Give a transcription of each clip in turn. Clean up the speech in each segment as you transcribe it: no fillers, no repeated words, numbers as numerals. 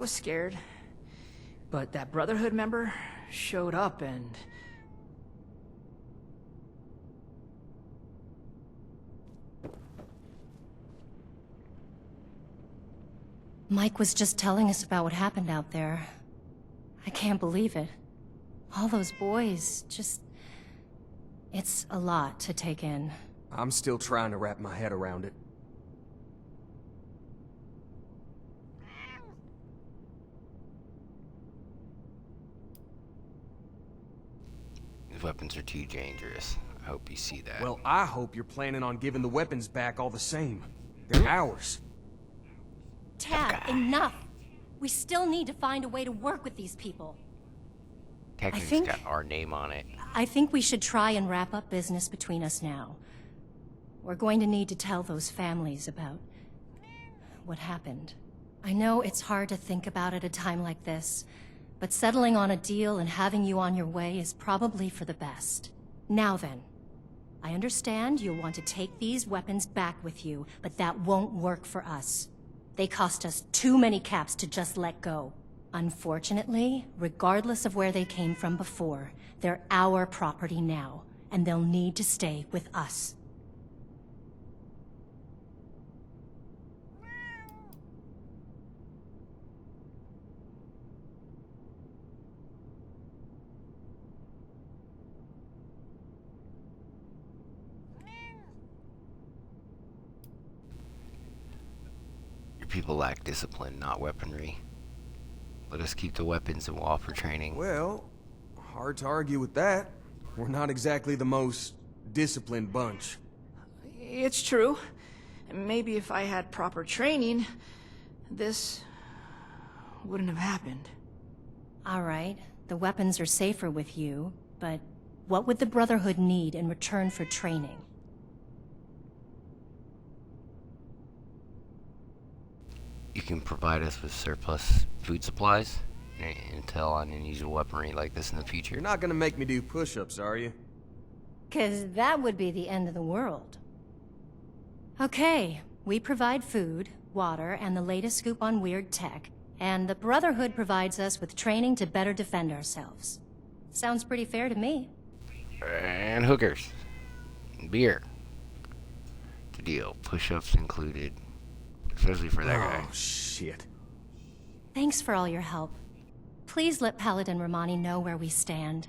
was scared, but that Brotherhood member showed up and... Mike was just telling us about what happened out there. I can't believe it. All those boys, just... It's a lot to take in. I'm still trying to wrap my head around it. These weapons are too dangerous. I hope you see that. Well, I hope you're planning on giving the weapons back all the same. They're ours. Tad, enough! We still need to find a way to work with these people. Technic's got our name on it. I think we should try and wrap up business between us now. We're going to need to tell those families about what happened. I know it's hard to think about at a time like this, but settling on a deal and having you on your way is probably for the best. Now then, I understand you'll want to take these weapons back with you, but that won't work for us. They cost us too many caps to just let go. Unfortunately, regardless of where they came from before, they're our property now, and they'll need to stay with us. Your people lack discipline, not weaponry. Let us keep the weapons and we'll offer training. Well, hard to argue with that. We're not exactly the most disciplined bunch. It's true. Maybe if I had proper training, this wouldn't have happened. All right, the weapons are safer with you, but what would the Brotherhood need in return for training? You can provide us with surplus food supplies and intel on unusual weaponry like this in the future. You're not gonna make me do push-ups, are you? 'Cause that would be the end of the world. Okay, we provide food, water, and the latest scoop on weird tech, and the Brotherhood provides us with training to better defend ourselves. Sounds pretty fair to me. And hookers. And beer. The deal. Push-ups included. Especially for that guy. Oh, shit. Thanks for all your help. Please let Paladin Romani know where we stand.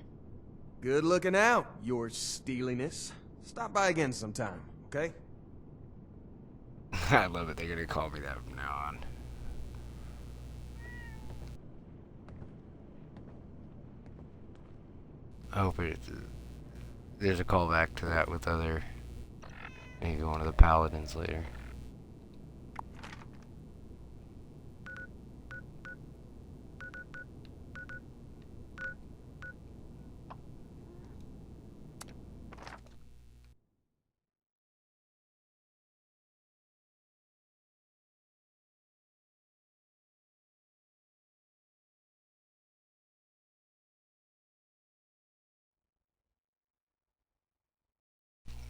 Good looking out, your steeliness. Stop by again sometime, okay? I love it. They're gonna call me that from now on. I hope there's a callback to that with other... Maybe one of the Paladins later.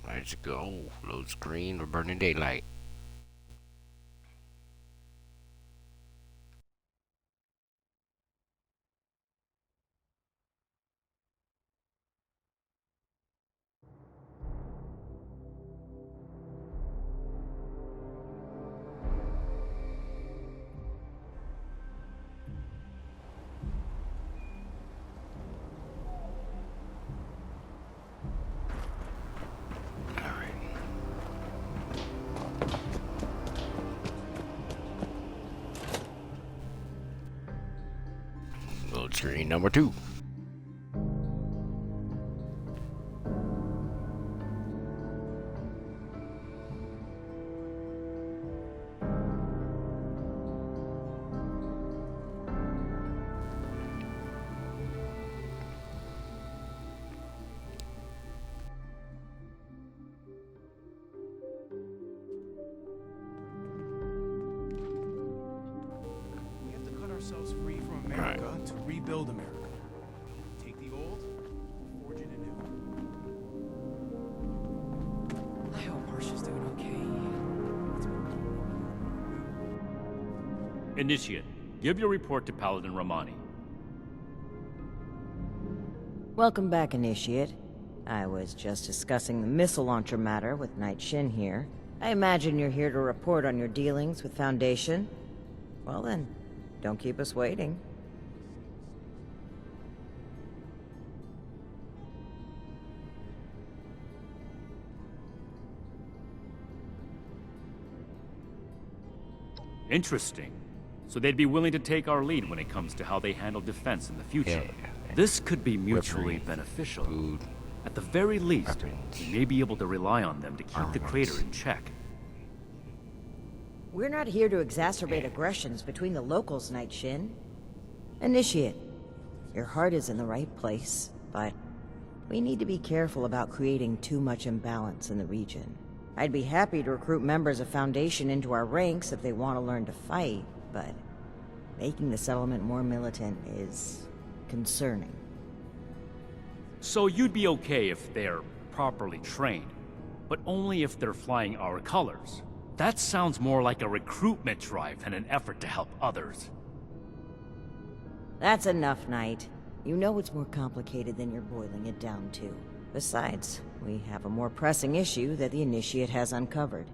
Let's go. Load screen. We're burning daylight. Load screen number 2. We have to cut ourselves free from America to rebuild America. Take the old, forge it anew. I hope Marsha's doing okay. Initiate, Give your report to Paladin Romani. Welcome back, Initiate. I was just discussing the missile launcher matter with Knight Shin here. I imagine you're here to report on your dealings with Foundation? Well then, don't keep us waiting. Interesting. So they'd be willing to take our lead when it comes to how they handle defense in the future. Yeah. This could be mutually Weaponry, beneficial. Food. At the very least, Weapons. we may be able to rely on them to keep the Armaments. crater in check. We're not here to exacerbate aggressions between the locals, Knight Shin. Initiate, your heart is in the right place, but we need to be careful about creating too much imbalance in the region. I'd be happy to recruit members of Foundation into our ranks if they want to learn to fight, but making the settlement more militant is concerning. So you'd be okay if they're properly trained, but only if they're flying our colors. That sounds more like a recruitment drive than an effort to help others. That's enough, Knight. You know it's more complicated than you're boiling it down to. Besides, we have a more pressing issue that the Initiate has uncovered.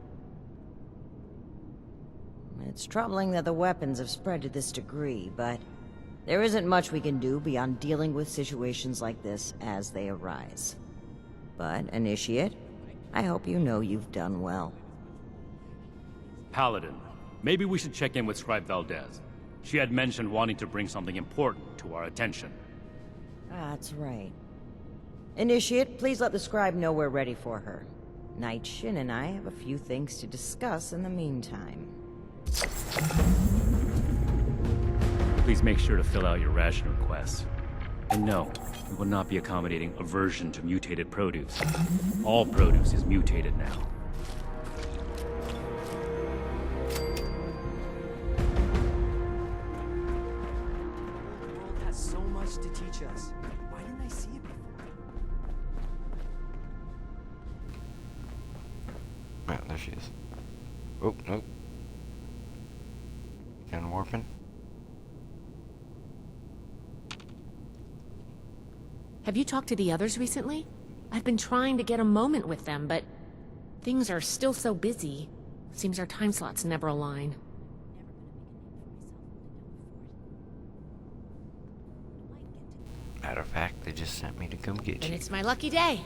It's troubling that the weapons have spread to this degree, but there isn't much we can do beyond dealing with situations like this as they arise. But, Initiate, I hope you know you've done well. Paladin, maybe we should check in with Scribe Valdez. She had mentioned wanting to bring something important to our attention. That's right. Initiate, please let the scribe know we're ready for her. Knight Shin and I have a few things to discuss in the meantime. Please make sure to fill out your ration requests. And no, we will not be accommodating aversion to mutated produce. All produce is mutated now. The world has so much to teach us. Why didn't I see it before? Ah, there she is. Oh, nope. And warping. Have you talked to the others recently? I've been trying to get a moment with them, but things are still so busy. Seems our time slots never align. Matter of fact, they just sent me to come get And you. it's my lucky day.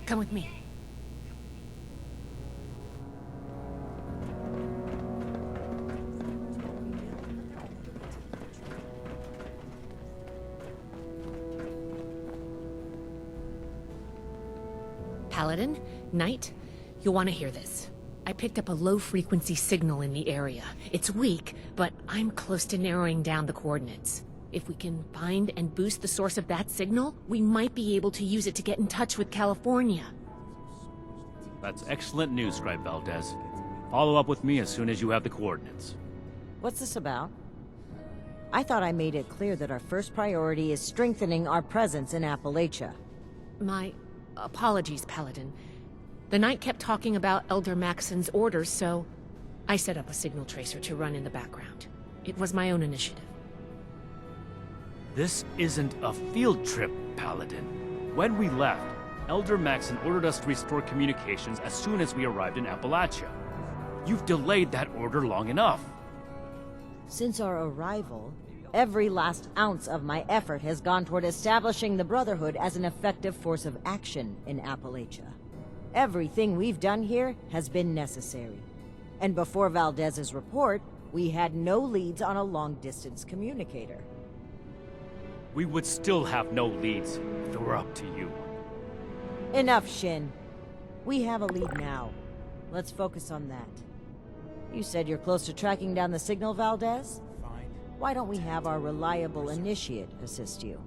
Come with me. Paladin, Knight, you'll want to hear this. I picked up a low-frequency signal in the area. It's weak, but I'm close to narrowing down the coordinates. If we can find and boost the source of that signal, we might be able to use it to get in touch with California. That's excellent news, Scribe Valdez. Follow up with me as soon as you have the coordinates. What's this about? I thought I made it clear that our first priority is strengthening our presence in Appalachia. My apologies, Paladin. The Knight kept talking about Elder Maxon's orders, so I set up a signal tracer to run in the background. It was my own initiative. This isn't a field trip, Paladin. When we left, Elder Maxon ordered us to restore communications as soon as we arrived in Appalachia. You've delayed that order long enough. Since our arrival, every last ounce of my effort has gone toward establishing the Brotherhood as an effective force of action in Appalachia. Everything we've done here has been necessary. And before Valdez's report, we had no leads on a long-distance communicator. We would still have no leads if it were up to you. Enough, Shin. We have a lead now. Let's focus on that. You said you're close to tracking down the signal, Valdez? Fine. Why don't we have our reliable initiate assist you?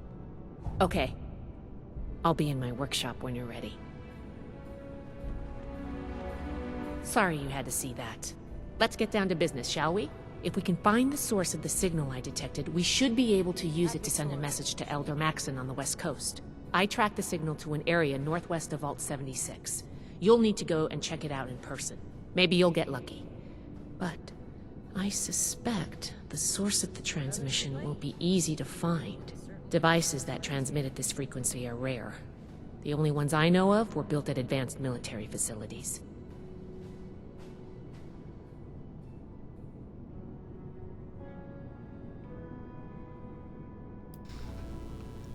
Okay. I'll be in my workshop when you're ready. Sorry you had to see that. Let's get down to business, shall we? If we can find the source of the signal I detected, we should be able to use it to send a message to Elder Maxon on the West Coast. I tracked the signal to an area northwest of Vault 76. You'll need to go and check it out in person. Maybe you'll get lucky. But I suspect the source of the transmission won't be easy to find. Devices that transmit at this frequency are rare. The only ones I know of were built at advanced military facilities.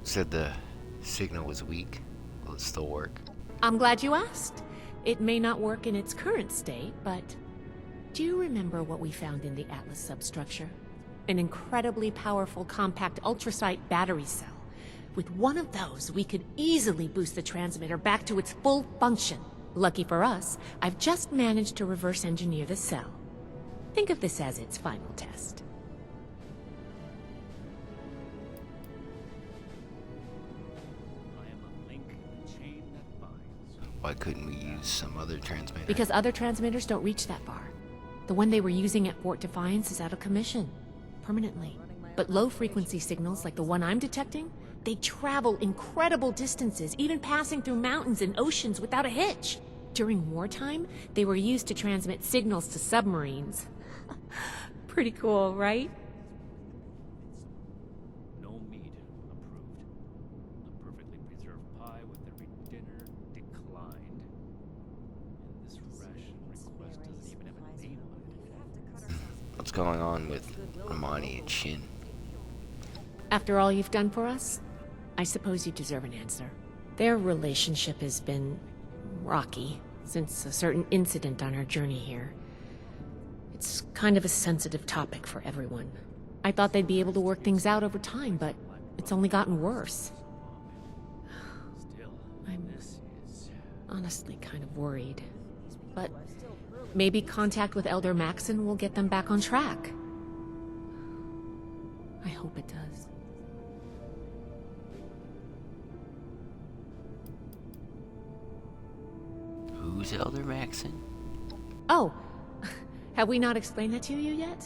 Said the signal was weak. Will it still work? I'm glad you asked. It may not work in its current state, but do you remember what we found in the Atlas substructure? An incredibly powerful compact ultrasite battery cell. With one of those, we could easily boost the transmitter back to its full function. Lucky for us, I've just managed to reverse engineer the cell. Think of this as its final test. I am a link in the chain that binds. Why couldn't we use some other transmitter? Because other transmitters don't reach that far. The one they were using at Fort Defiance is out of commission. Permanently. But low-frequency signals like the one I'm detecting, they travel incredible distances, even passing through mountains and oceans without a hitch. During wartime, they were used to transmit signals to submarines. Pretty cool, right? No meat approved. A perfectly preserved pie with every dinner declined. And this ration request doesn't even have a name on it. What's going on with Romani and Shin? After all you've done for us, I suppose you deserve an answer. Their relationship has been rocky since a certain incident on our journey here. It's kind of a sensitive topic for everyone. I thought they'd be able to work things out over time, but it's only gotten worse. Still, I'm this is... honestly kind of worried. But maybe contact with Elder Maxon will get them back on track. I hope it does. Who's Elder Maxon? Oh, have we not explained that to you yet?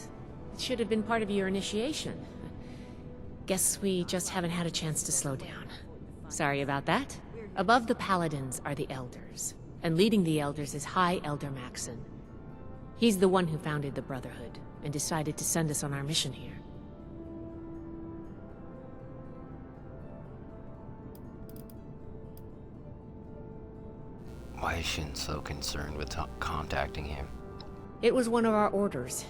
It should have been part of your initiation. Guess we just haven't had a chance to slow down. Sorry about that. Above the Paladins are the Elders, and leading the Elders is High Elder Maxon. He's the one who founded the Brotherhood, and decided to send us on our mission here. Why is Shin so concerned with contacting him? It was one of our orders.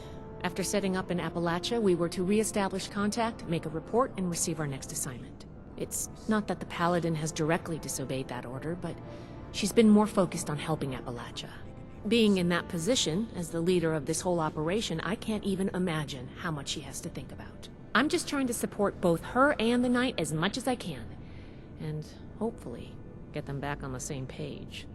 After setting up in Appalachia, we were to re-establish contact, make a report, and receive our next assignment. It's not that the Paladin has directly disobeyed that order, but she's been more focused on helping Appalachia. Being in that position, as the leader of this whole operation, I can't even imagine how much she has to think about. I'm just trying to support both her and the Knight as much as I can, and hopefully get them back on the same page.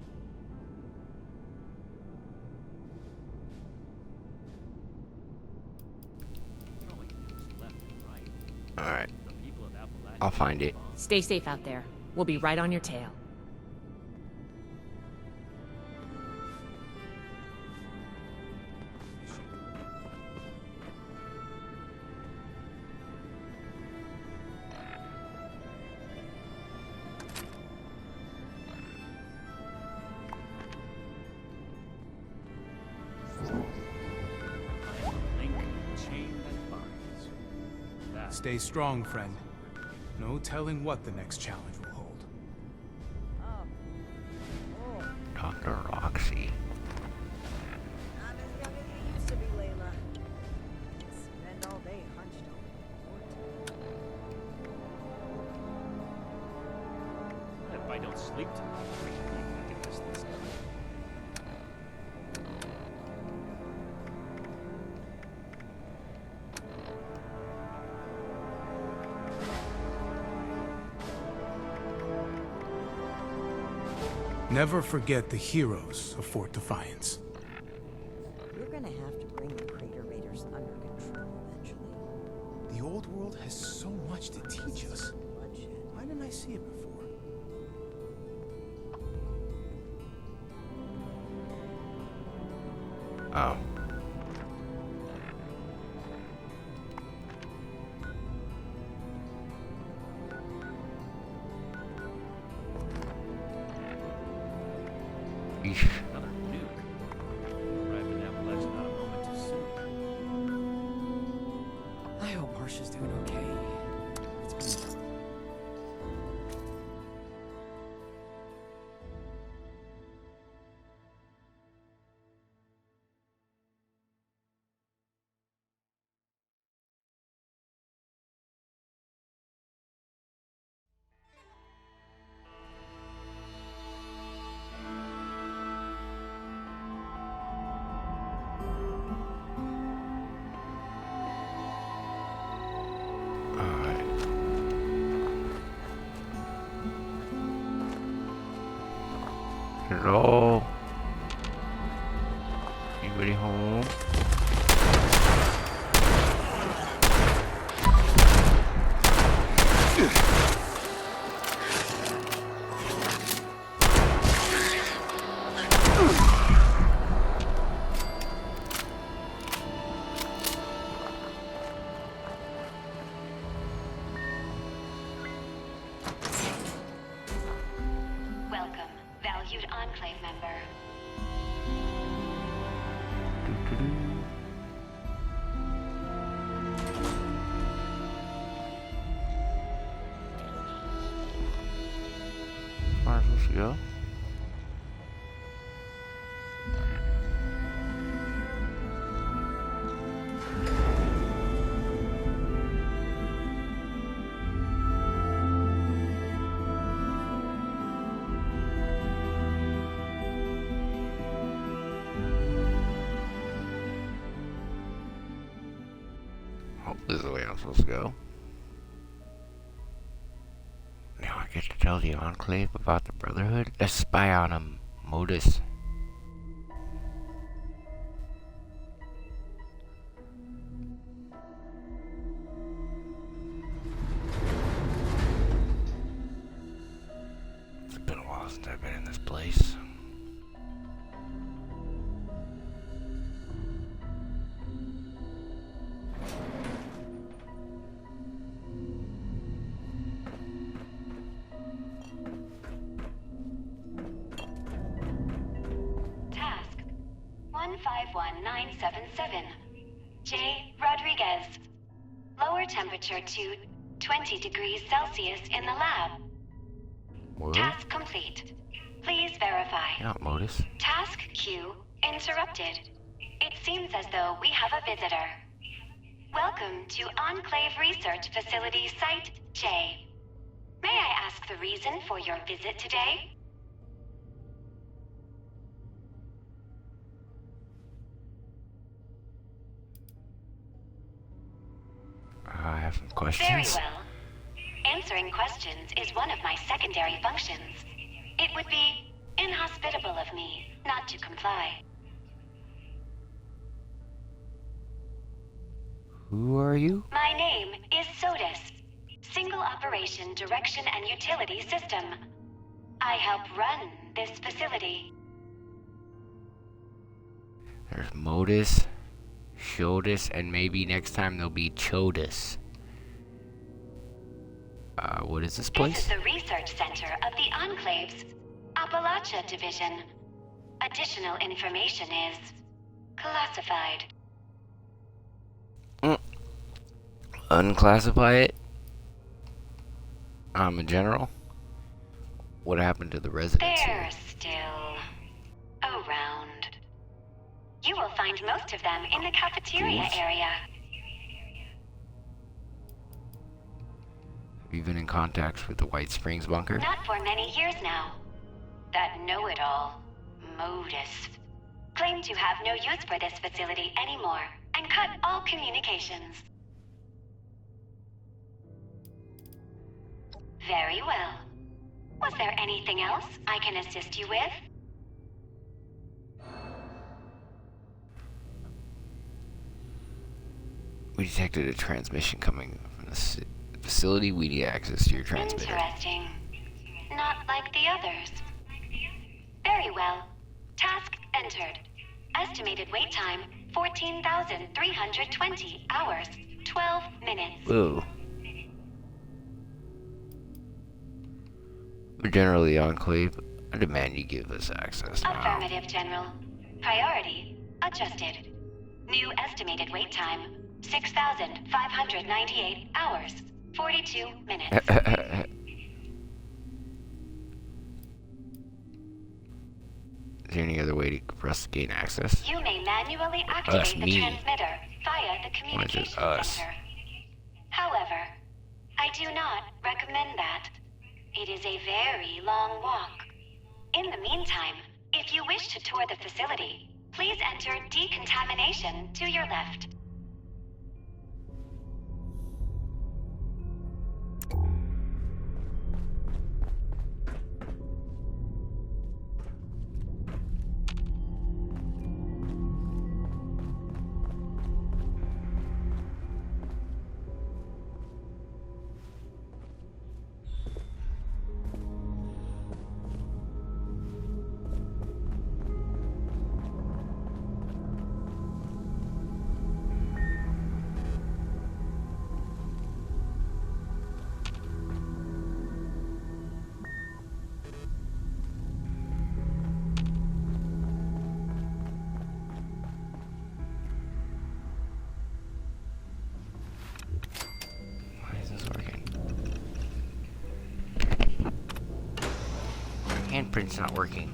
Alright. I'll find it. Stay safe out there. We'll be right on your tail. Link in the chain that binds. That Stay strong, friend. No telling what the next challenge will hold. Dr. Roxy. Not as young as you used to be, Layla. Spend all day hunched over. if I don't sleep tonight, we can get this done. Never forget the heroes of Fort Defiance. You're gonna have to bring the Crater Raiders under control eventually. The old world has so much to teach us. Bloodshed. Why didn't I see it before? Oh. Eesh. Another nuke. Arrived in Appalachia not a moment too soon. Hello? Anybody home? Welcome, valued Enclave member. Where am I supposed to go? Oh, this is the way I'm supposed to go. Now I get to tell the Enclave about the Brotherhood? Let's spy on them, Modus. It's been a while since I've been in this place. Task 151977. J. Rodriguez. Lower temperature to 20 degrees Celsius in the lab. What? Task complete. Please verify. Yeah, Modus. Task queue interrupted. It seems as though we have a visitor. Welcome to Enclave Research Facility Site J. May I ask the reason for your visit today? I have some questions. Very well. Answering questions is one of my secondary functions. It would be inhospitable of me not to comply. Who are you? My name is SOTUS, Single Operation Direction and Utility System. I help run this facility. There's Modus, Shodus, and maybe next time there'll be Chodus. What is this This place? is the research center of the Enclave's Appalachia Division. Additional information is classified. Unclassify it? I'm a general? What happened to the residents here? They're still around. You will find most of them in the cafeteria Ghouls? area. Have you been in contact with the White Springs bunker? Not for many years now. That know-it-all, Modus, claimed to have no use for this facility anymore and cut all communications. Very well. Was there anything else I can assist you with? We detected a transmission coming from the facility. We need access to your transmitter. Interesting. Not like the others. Very well. Task entered. Estimated wait time, 14,320 hours, 12 minutes. Whoa. We're generally Enclave. I demand you give us access now. Affirmative, General. Priority adjusted. New estimated wait time, 6,598 hours, 42 minutes. Is there any other way for us to gain access? You may manually activate the me. transmitter via the Why is it communications us? center. However, I do not recommend that. It is a very long walk. In the meantime, if you wish to tour the facility, please enter decontamination to your left. print's not working.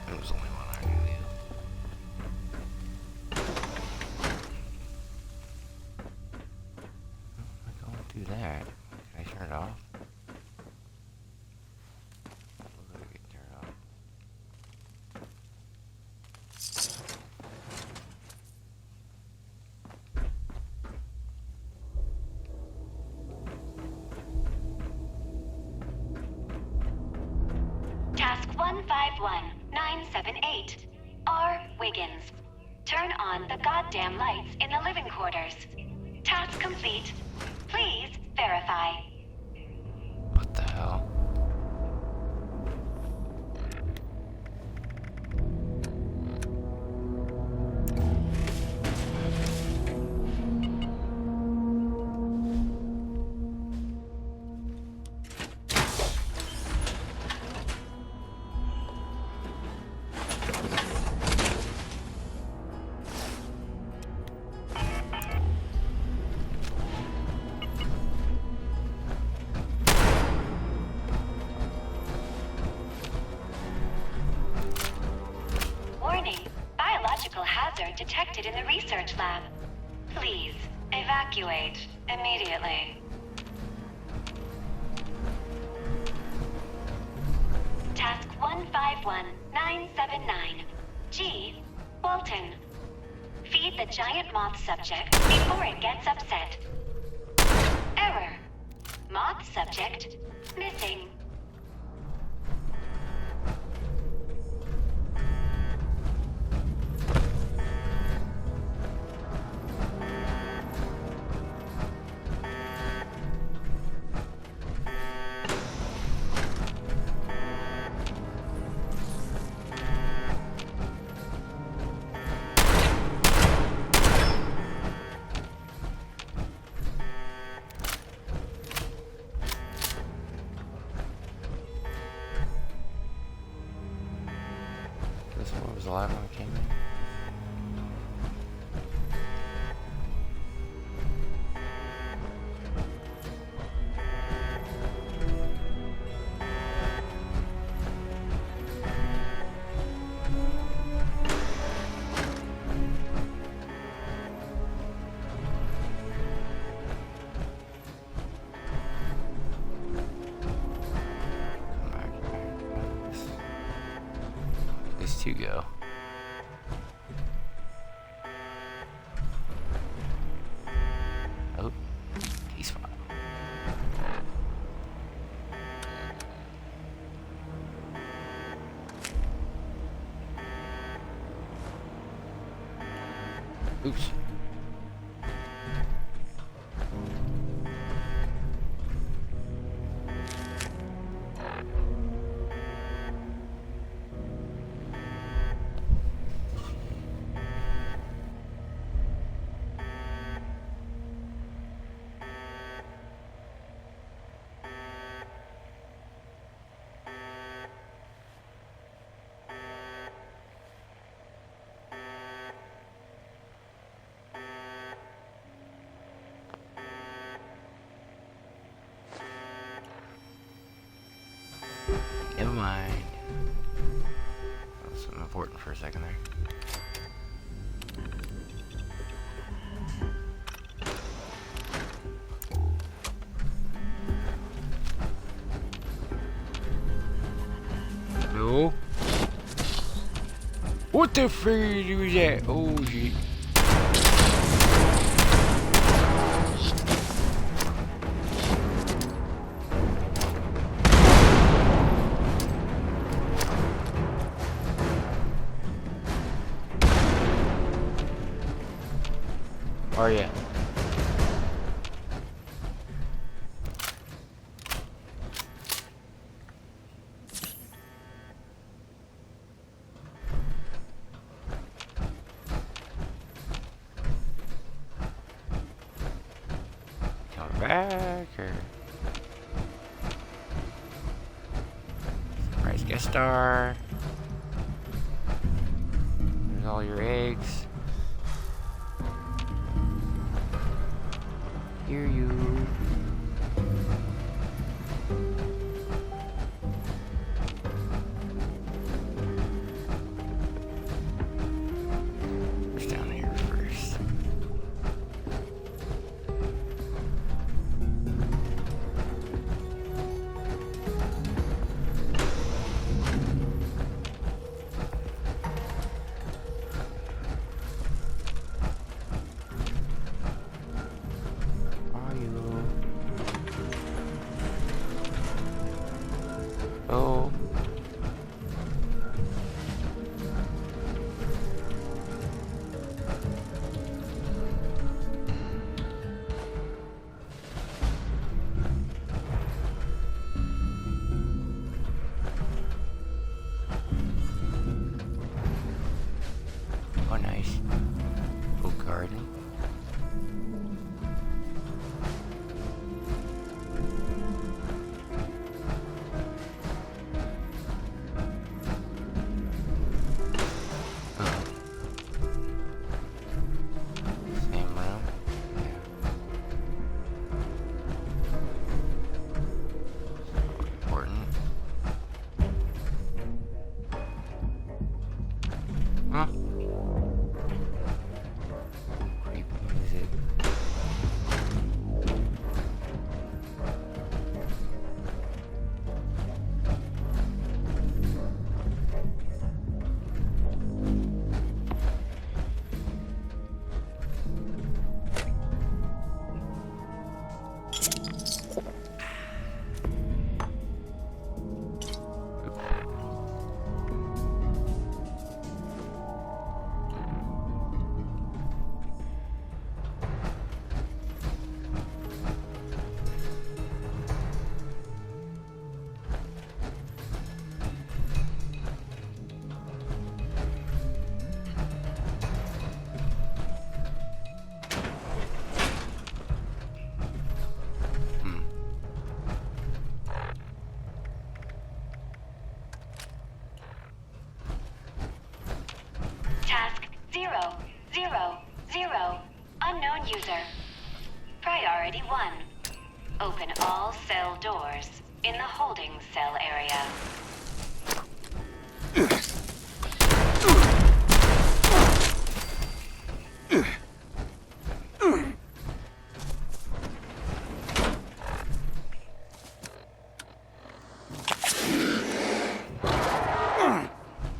It was only one I knew. I can't do that. Can I turn it off? Looks like I can turn it off. Task 151978. R. Wiggins. Turn on the goddamn lights in the living quarters. Task complete. Please verify. What the hell? Detected in the research lab. Please, evacuate immediately. Task 151979. G. Walton. Feed the giant moth subject before it gets upset. Error. Moth subject missing. This one was the last one that came in. These two go. Oh, he's fine. Oops. Never mind. That was something important for a second there. Hello? What the freak was that? Oh shit. Are ya? Come back or surprise guest star. There's all your eggs. Hear you. What's down here first? Oh. Oh, nice. Full garden. Same room. Yeah. Important. Huh? Creepy music. Task 000. Unknown user. Priority 1. Open all cell doors in the holding cell area.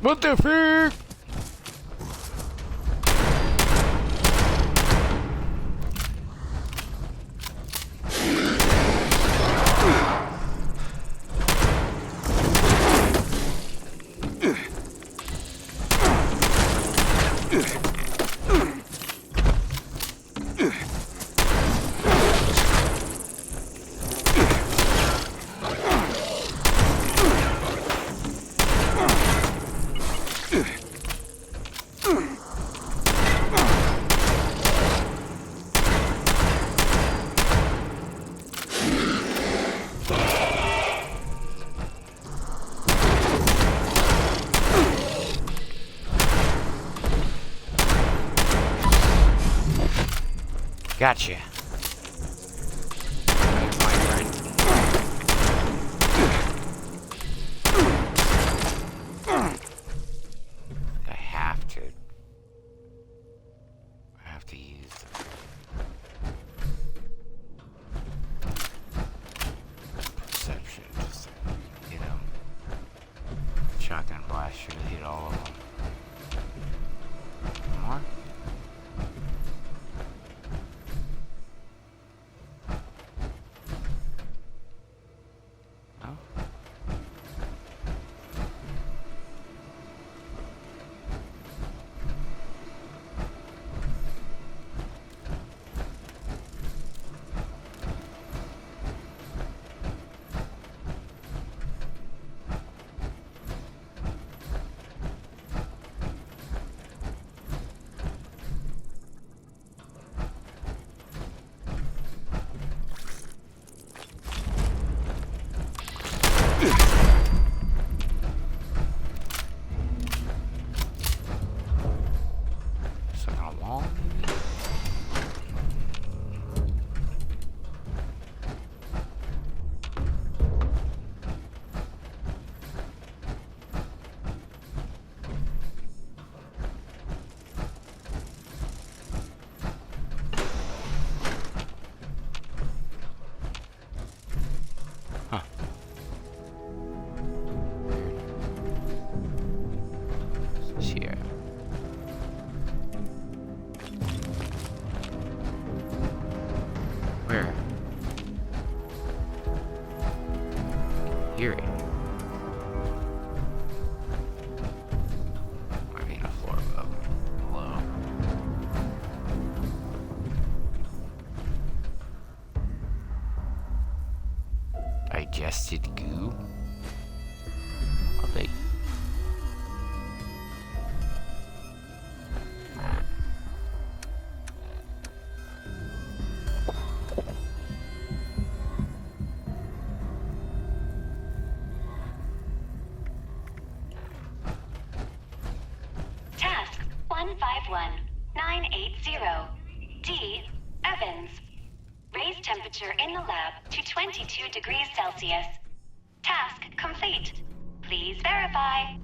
What the frick? Gotcha. My friend. I have to use perception just to hit him. Shotgun blast should hit all of them. More? No? Stuck on a wall, maybe? Huh. What's here? Where? Hear it. I mean, a floor above. Hello. Digested goo? Okay. Task 151980. D. Evans. Raise temperature in the lab to 22 degrees Celsius. Task complete. Please verify.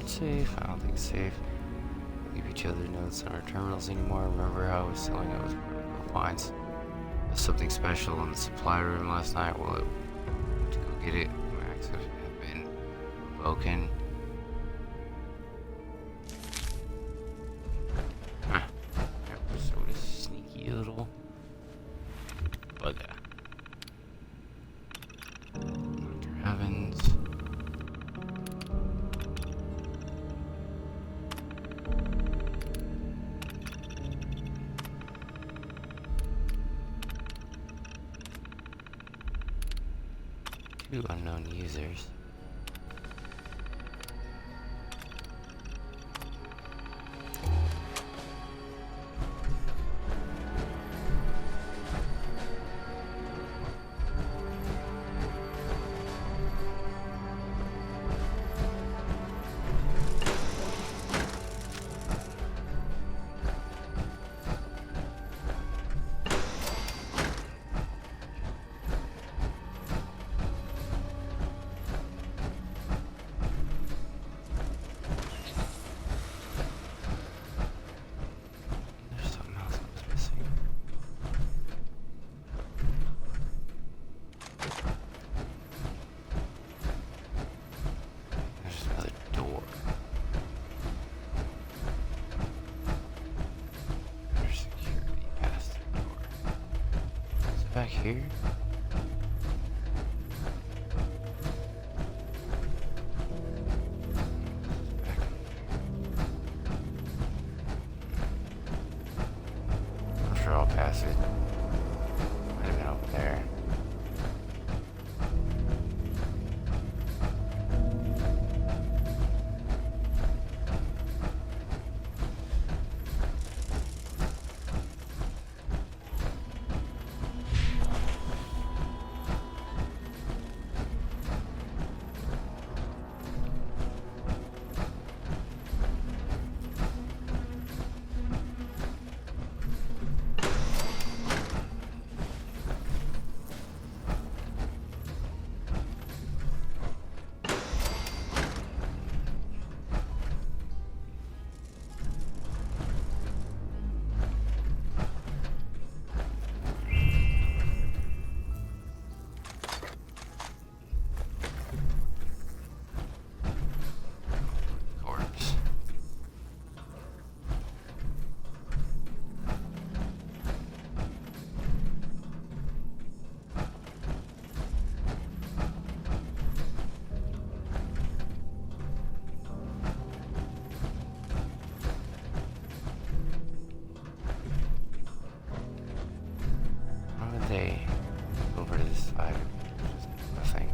Safe. I don't think it's safe. Leave each other notes on our terminals anymore. Remember how I was telling I was finds something special in the supply room last night? Well, to go get it, my access have been broken. Huh. So this sneaky little bugger. Dr. Evans. 2 unknown users. There's something else I was missing. There's another door. There's security past the door. Is it back here? Back I'm sure I'll pass it. Might have been over there. Corpse. Why would they go over to this side? Just nothing.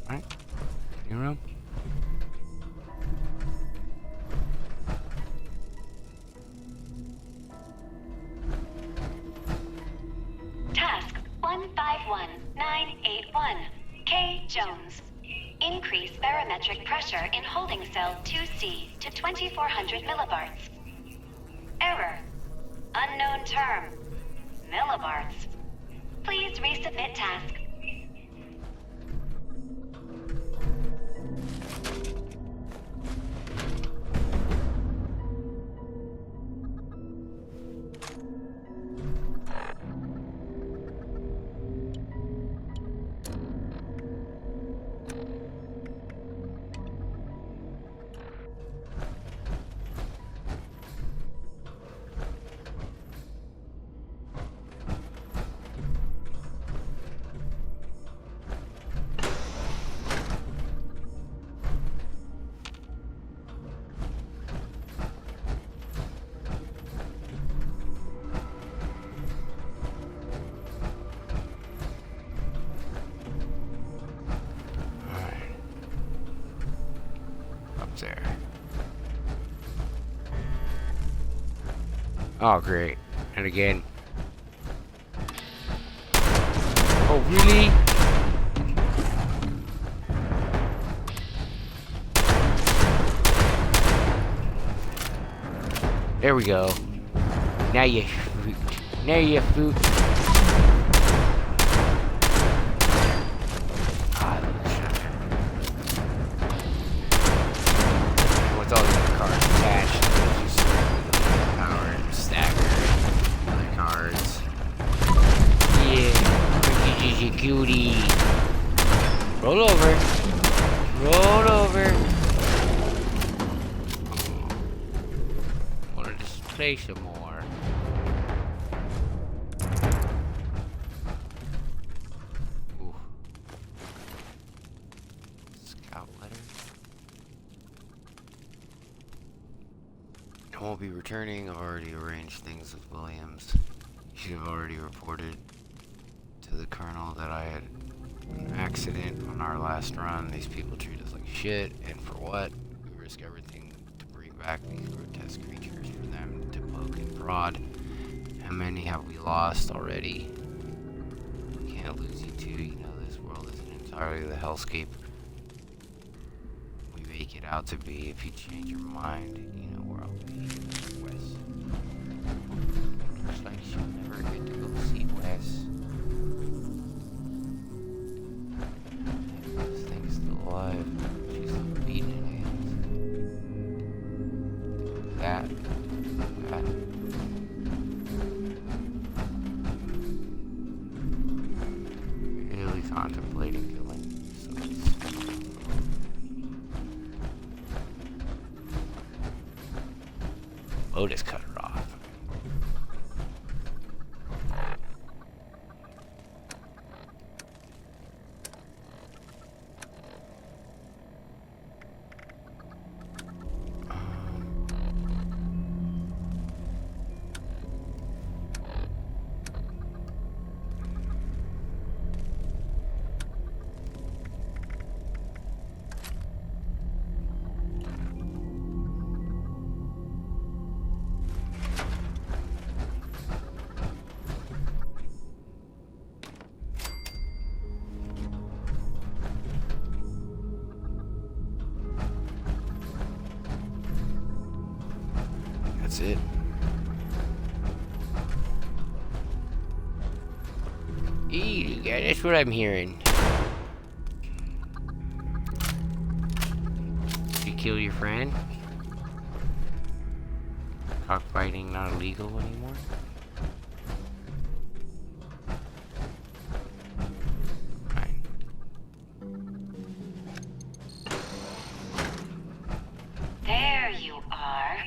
Alright. New room. Task 151981. K. Jones. Increase barometric pressure in holding cell 2C to 2400 millibarts. Error. Unknown term. Millibarts. Please resubmit task. There. Oh, great. And again. Oh, really? There we go. Now you fruit. Now you fruit. Ah, I love this shotgun. With all these cards attached, it's just power. cutie. Roll over. Roll over. Wanna just play some more. Ooh. Scout letter. I won't be returning. I've already arranged things with Williams. He should have already reported to the colonel that I had an accident on our last run. These people treat us like shit, and for what? We risk everything to bring back these grotesque creatures for them to poke and prod. How many have we lost already? We can't lose you too. You know this world isn't entirely the hellscape we make it out to be. If you change your mind, you know where I'll be. Wes. Looks like she'll never get to go see Wes. This thing's still alive. She's still beating in hands. That. Really contemplating killing. So Otis cut her off. That's it. Yeah, that's what I'm hearing. Did you kill your friend? Cockfighting not illegal anymore? Fine. There you are.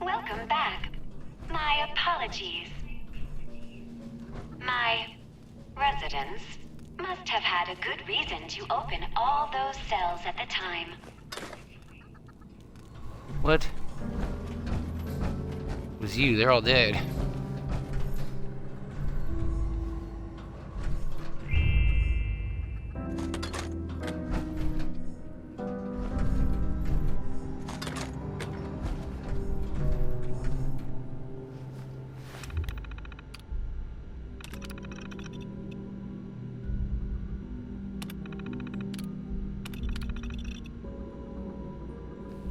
Welcome back. My apologies. My residents must have had a good reason to open all those cells at the time. What? It was you, they're all dead.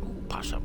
Ooh, possum.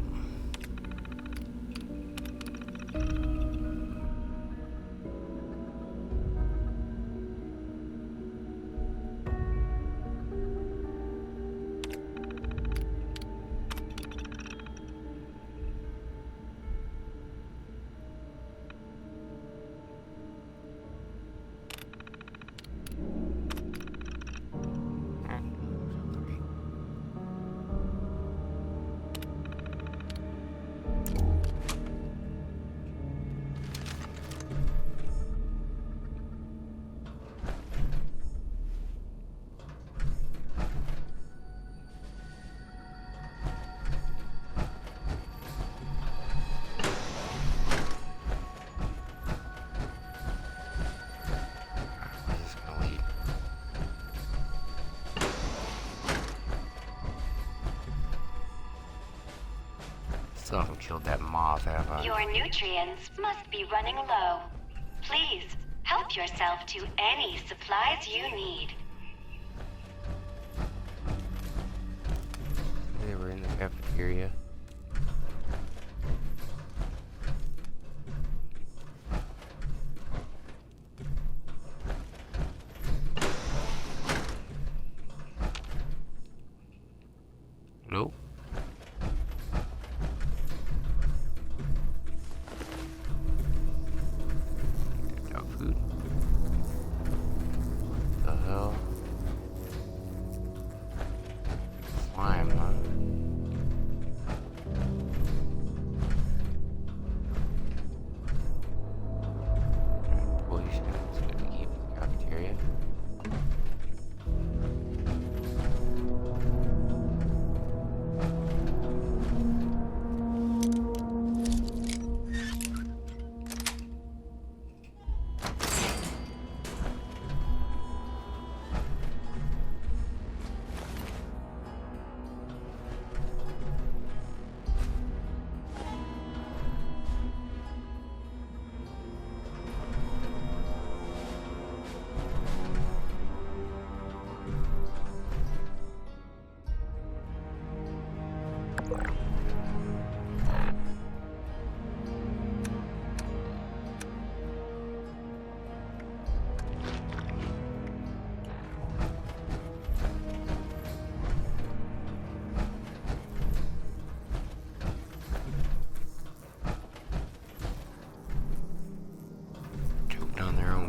Still haven't killed that moth, have I? Your nutrients must be running low. Please, help yourself to any supplies you need. They were in the cafeteria. Nope. Dog food.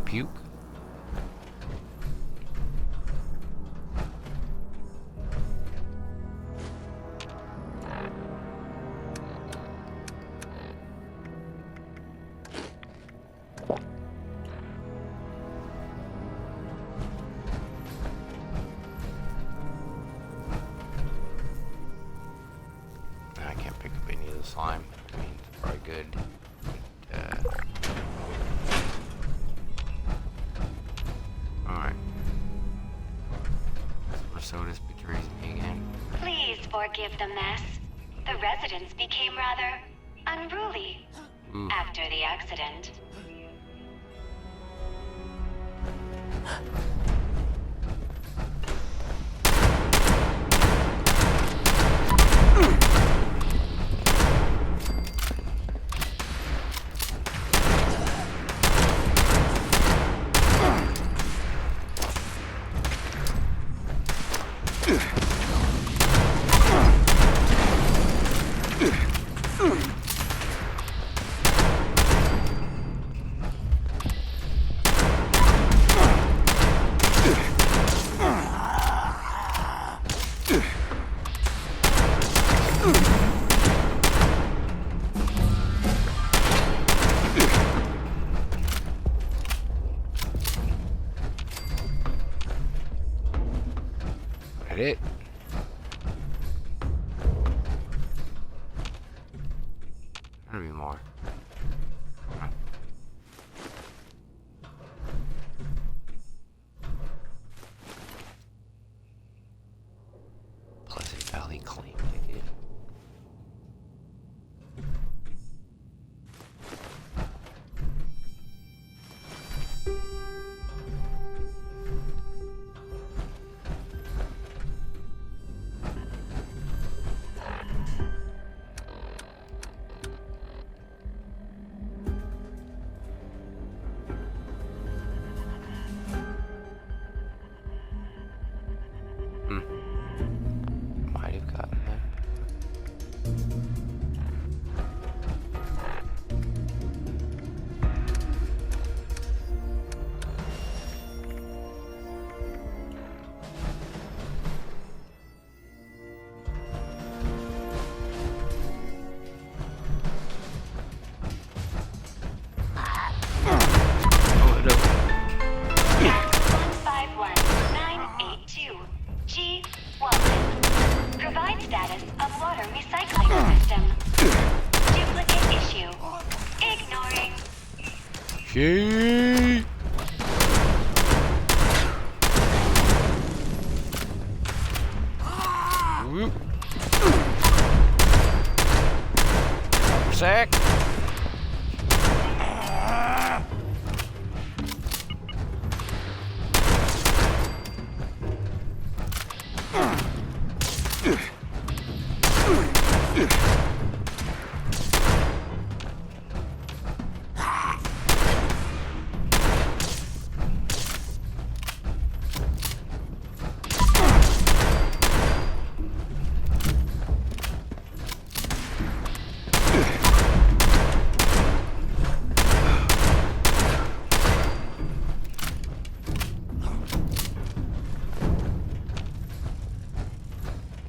puke? I can't pick up any of the slime. I mean, it's probably good. Alright. Sodas betrays me again. Please forgive the mess. The residents became rather unruly after the accident. That it? There'll be more. Pleasant Valley claim ticket. Might have gotten that. Oh, no. 151982 G. Walton. Provide status of water recycling system. Duplicate issue. Ignoring. Shit. Whoop. Sack.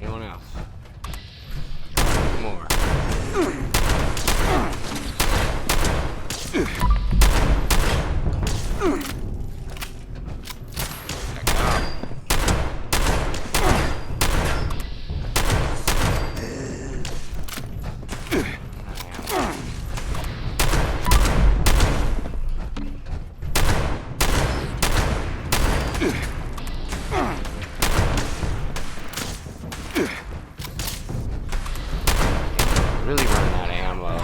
Anyone else? More. Back up. Really running out of ammo.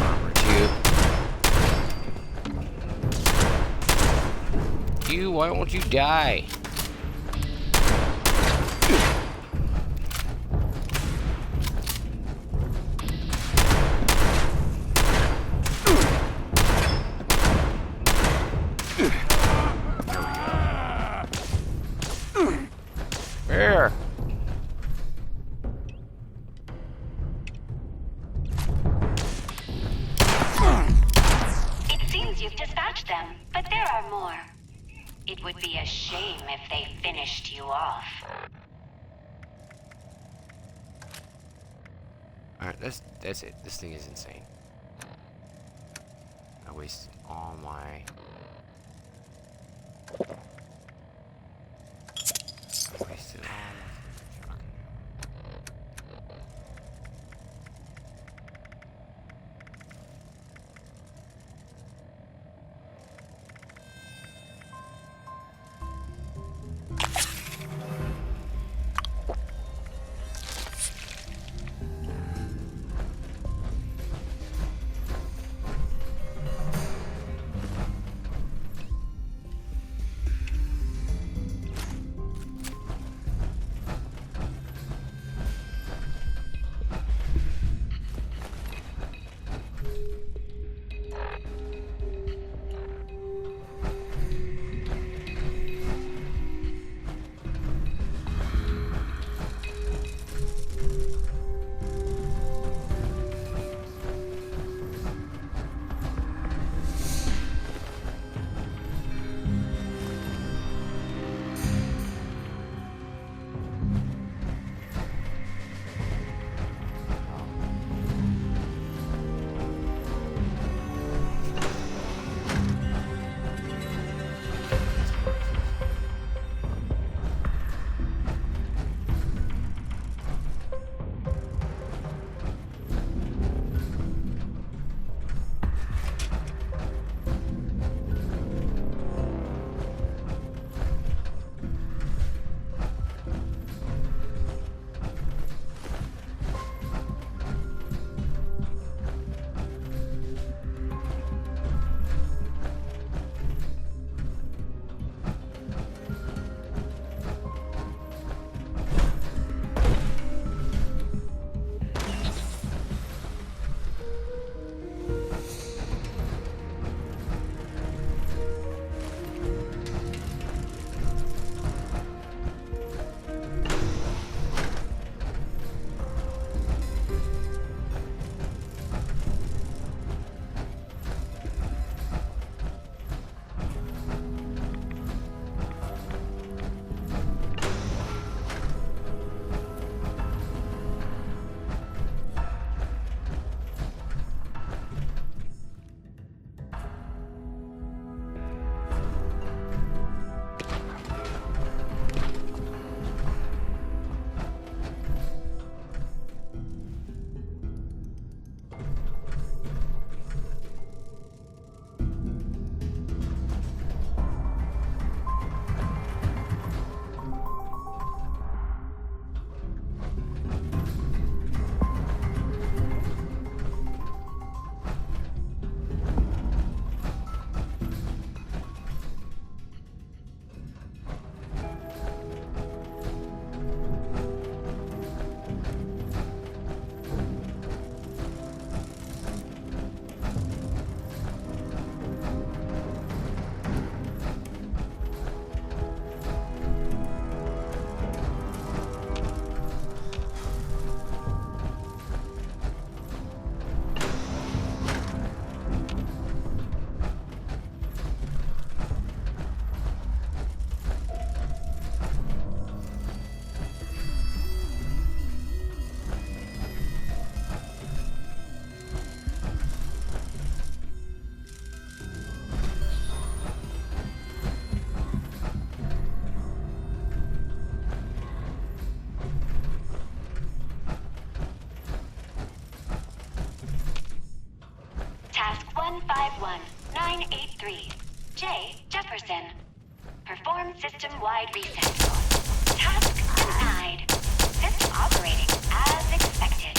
Armor tube. You, why won't you die? Where? you've dispatched them, but there are more. It would be a shame if they finished you off. Alright, that's it. This thing is insane. I wasted all my... Task 151983. J. Jefferson. Perform system-wide reset. Task denied. System operating as expected.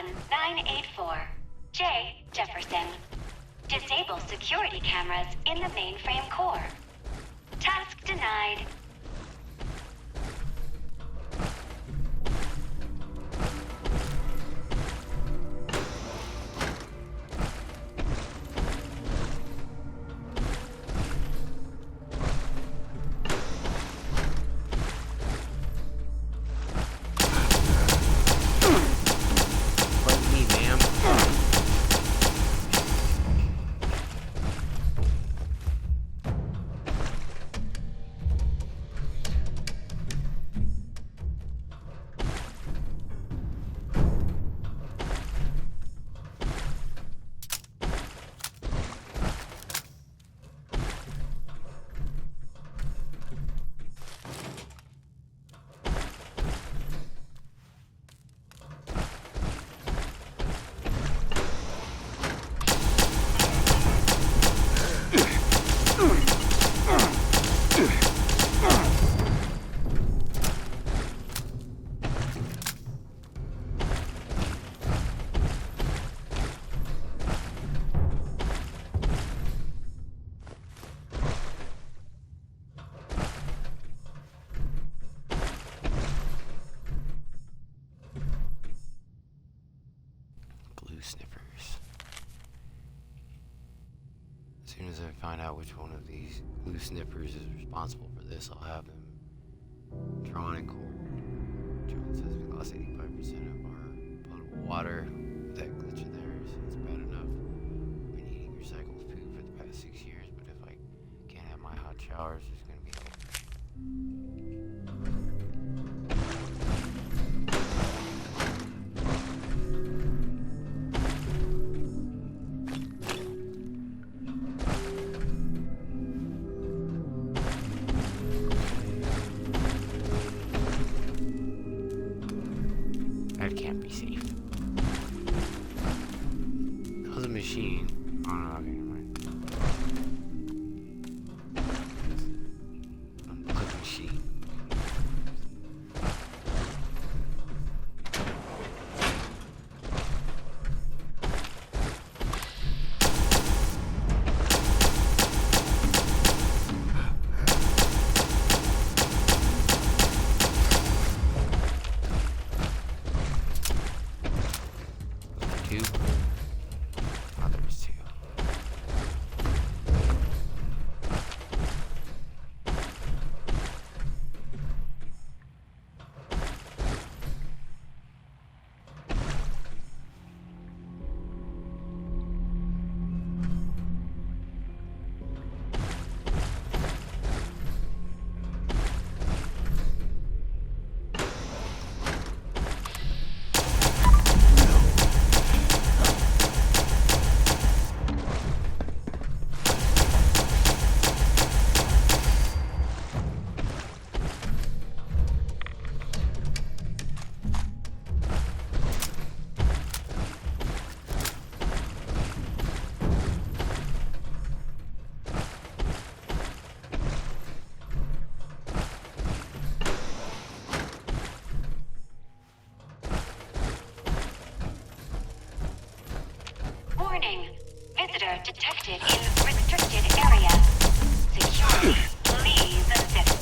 21984. J. Jefferson. Disable security cameras in the mainframe core. Task denied. Pardon me, ma'am. Glue sniffers. As soon as I find out which one of these glue sniffers is responsible for this, I'll have them drawn and cold. John says we lost 85% of our potable water. That glitch in there is bad enough. I've been eating recycled food for the past 6 years, but if I can't have my hot showers, there's gonna be that can't be safe. That was a machine. Oh no, okay, never mind. Click machine. Two. Oh, there's two. Warning. Visitor detected in restricted area. Security. Please assist.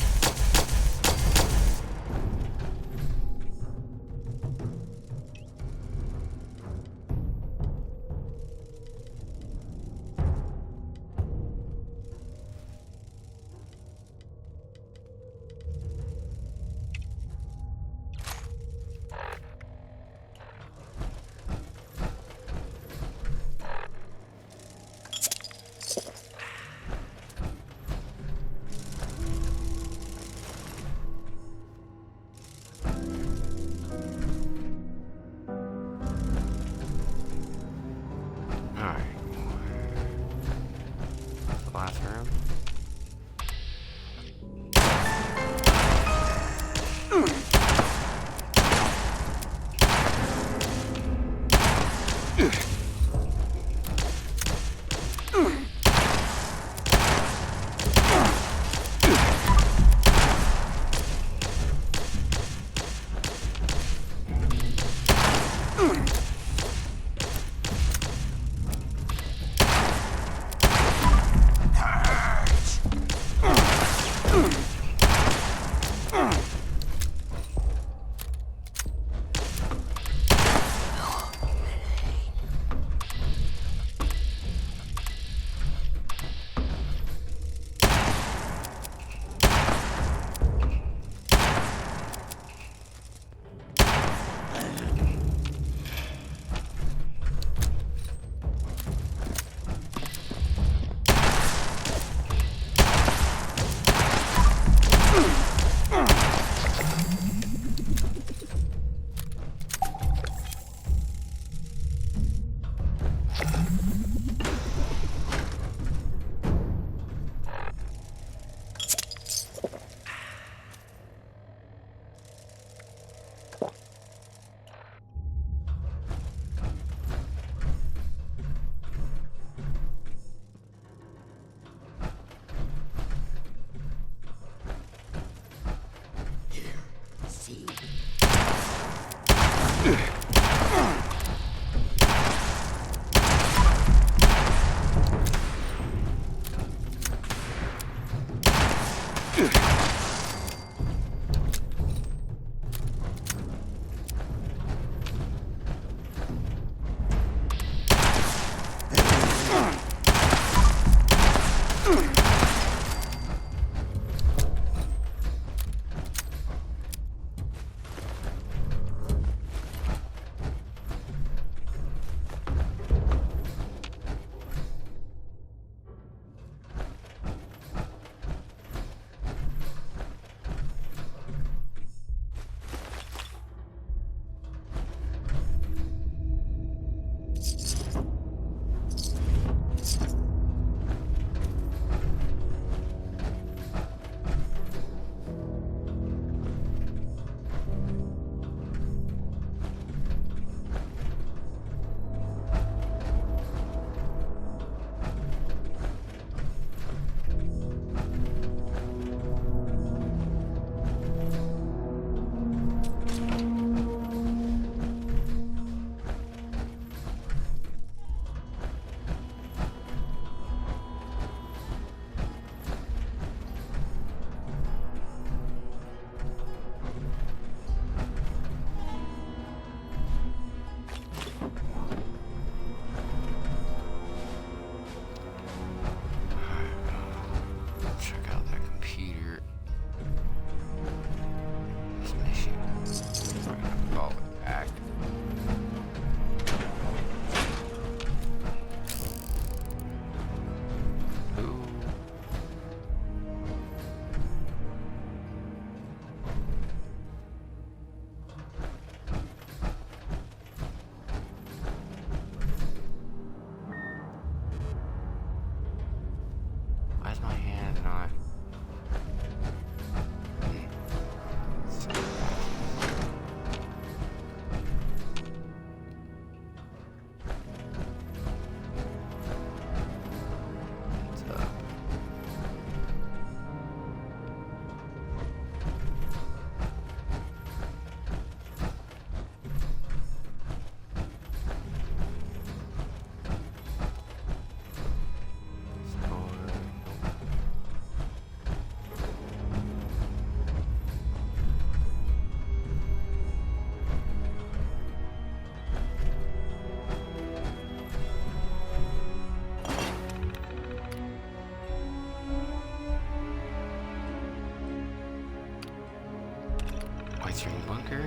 tracker.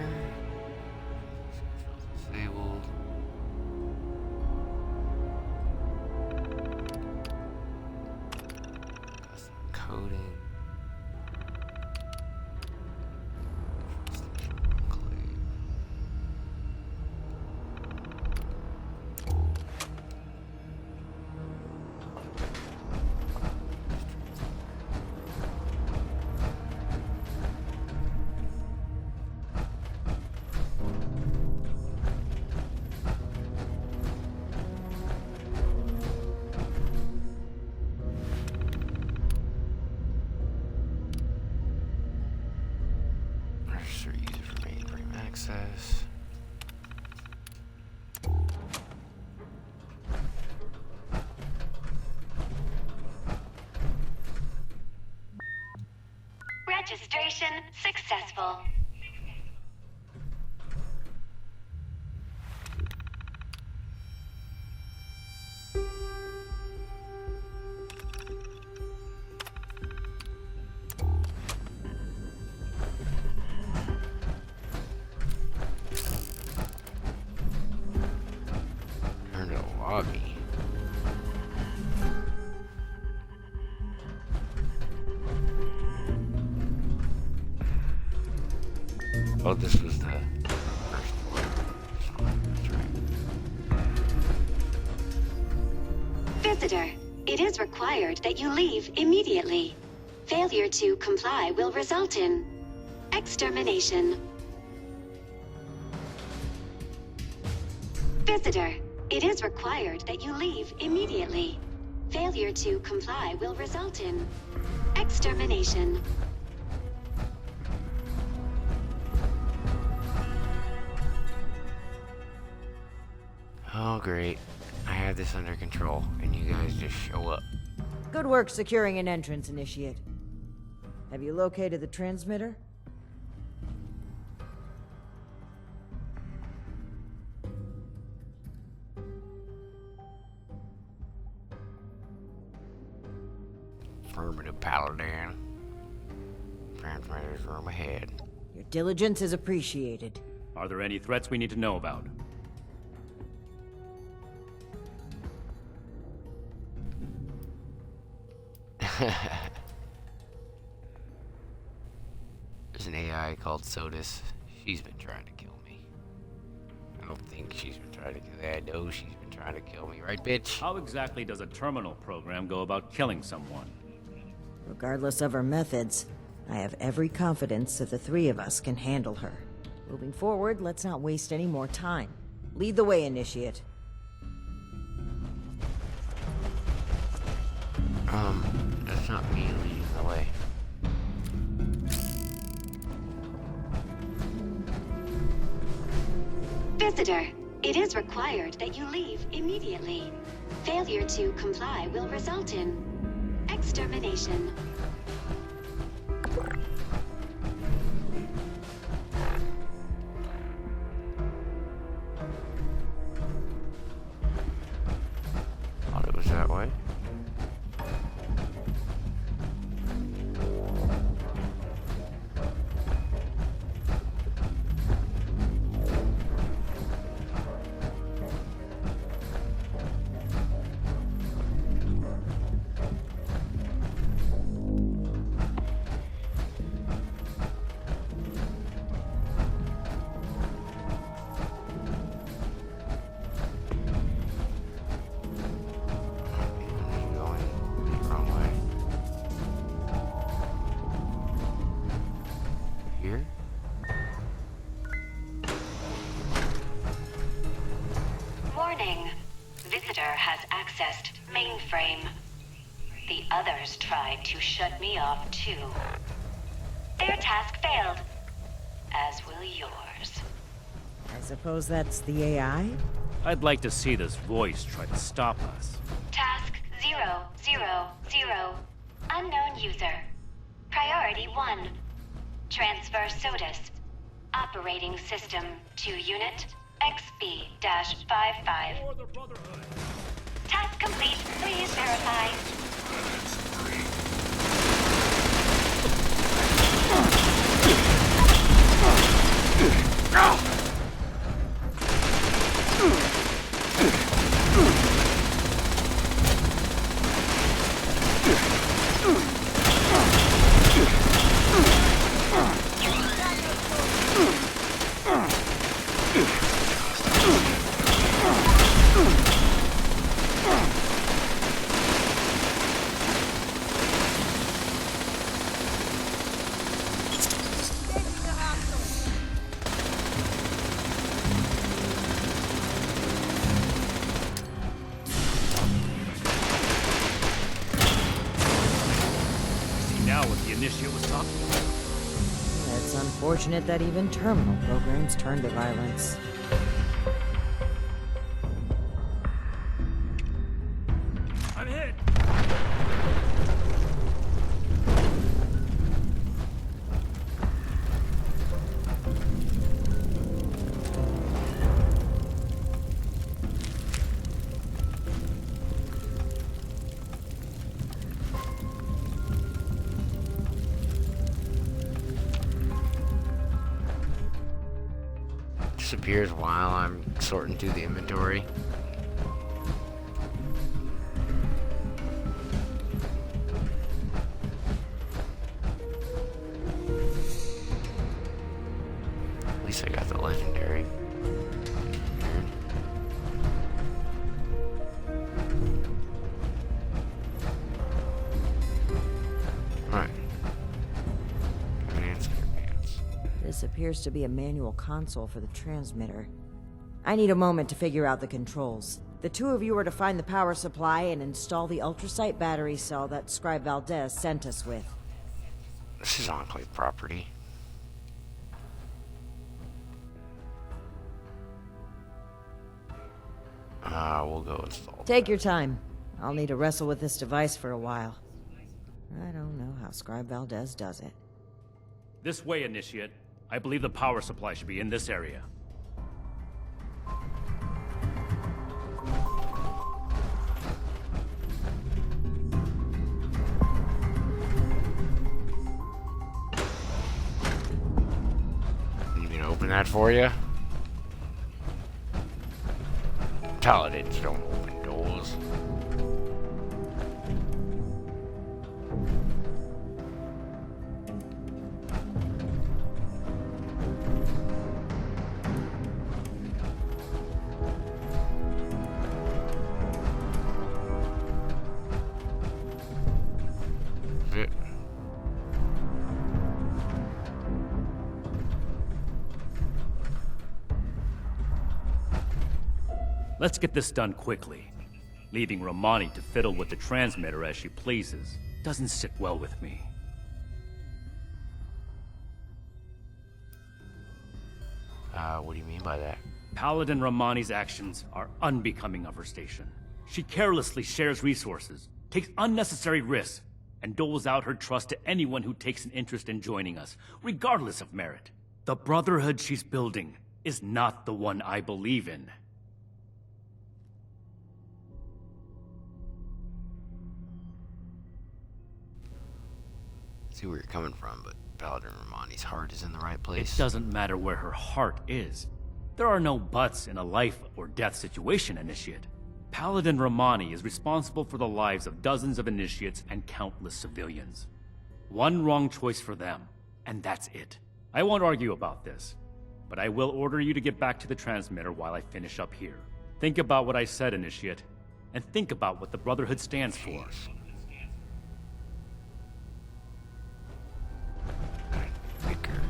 Disabled. Custom coding. Register user for mainframe access. Registration successful. Turn to the lobby. Oh, this was the first one. That's right. Visitor, it is required that you leave immediately. Failure to comply will result in extermination. Visitor, it is required that you leave immediately. Failure to comply will result in extermination. Oh, great. I had this under control, and you guys just show up. Good work securing an entrance, Initiate. Have you located the transmitter? Affirmative, Paladin. Transmitter's room ahead. Your diligence is appreciated. Are there any threats we need to know about? There's an AI called Sodus. She's been trying to kill me. I don't think she's been trying to kill me. I know she's been trying to kill me, right, bitch? How exactly does a terminal program go about killing someone? Regardless of her methods, I have every confidence that the three of us can handle her. Moving forward, let's not waste any more time. Lead the way, Initiate. That's not me leading the way. Visitor, it is required that you leave immediately. Failure to comply will result in extermination. Thought it was that way. Warning. Visitor has accessed mainframe. The others tried to shut me off too. Their task failed, as will yours. I suppose that's the AI? I'd like to see this voice try to stop us. Task 000. Unknown user. Priority 1. Transfer SOTUS. Operating system to unit XB-55. Task complete. Please verify. See now what the Initiate was talking about. It's unfortunate that even terminal programs turn to violence. I'm hit! Disappears while I'm sorting through the inventory. At least I got the legendary. Alright. This appears to be a manual console for the transmitter. I need a moment to figure out the controls. The two of you are to find the power supply and install the ultrasight battery cell that Scribe Valdez sent us with. This is Enclave property. We'll go install. Take your time. I'll need to wrestle with this device for a while. I don't know how Scribe Valdez does it. This way, Initiate. I believe the power supply should be in this area. Need me to open that for you? Paladins don't open doors. Let's get this done quickly. Leaving Romani to fiddle with the transmitter as she pleases doesn't sit well with me. What do you mean by that? Paladin Romani's actions are unbecoming of her station. She carelessly shares resources, takes unnecessary risks, and doles out her trust to anyone who takes an interest in joining us, regardless of merit. The Brotherhood she's building is not the one I believe in. See where you're coming from, but Paladin Romani's heart is in the right place. It doesn't matter where her heart is. There are no buts in a life or death situation, Initiate. Paladin Romani is responsible for the lives of dozens of Initiates and countless civilians. One wrong choice for them, and that's it. I won't argue about this, but I will order you to get back to the transmitter while I finish up here. Think about what I said, Initiate, and think about what the Brotherhood stands for. Vicar.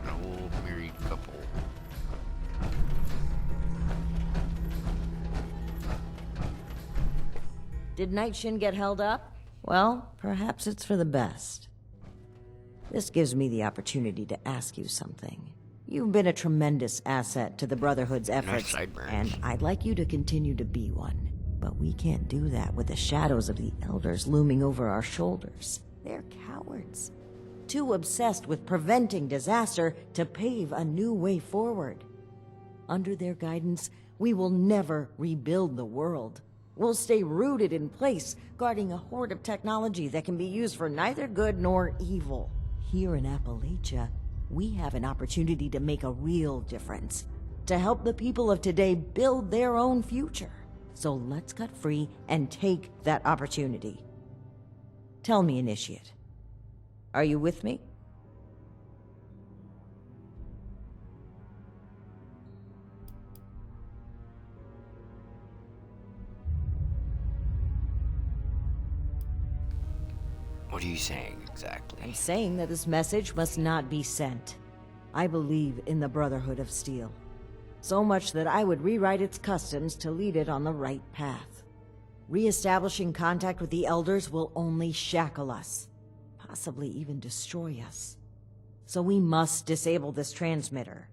An old married couple. Did Night Shin get held up? Well, perhaps it's for the best. This gives me the opportunity to ask you something. You've been a tremendous asset to the Brotherhood's efforts, sideburns. and I'd like you to continue to be one. But we can't do that with the shadows of the Elders looming over our shoulders. They're cowards. Too obsessed with preventing disaster to pave a new way forward. Under their guidance, we will never rebuild the world. We'll stay rooted in place, guarding a hoard of technology that can be used for neither good nor evil. Here in Appalachia, we have an opportunity to make a real difference, to help the people of today build their own future. So let's cut free and take that opportunity. Tell me, Initiate. Are you with me? What are you saying exactly? I'm saying that this message must not be sent. I believe in the Brotherhood of Steel. So much that I would rewrite its customs to lead it on the right path. Re-establishing contact with the Elders will only shackle us, possibly even destroy us. So we must disable this transmitter.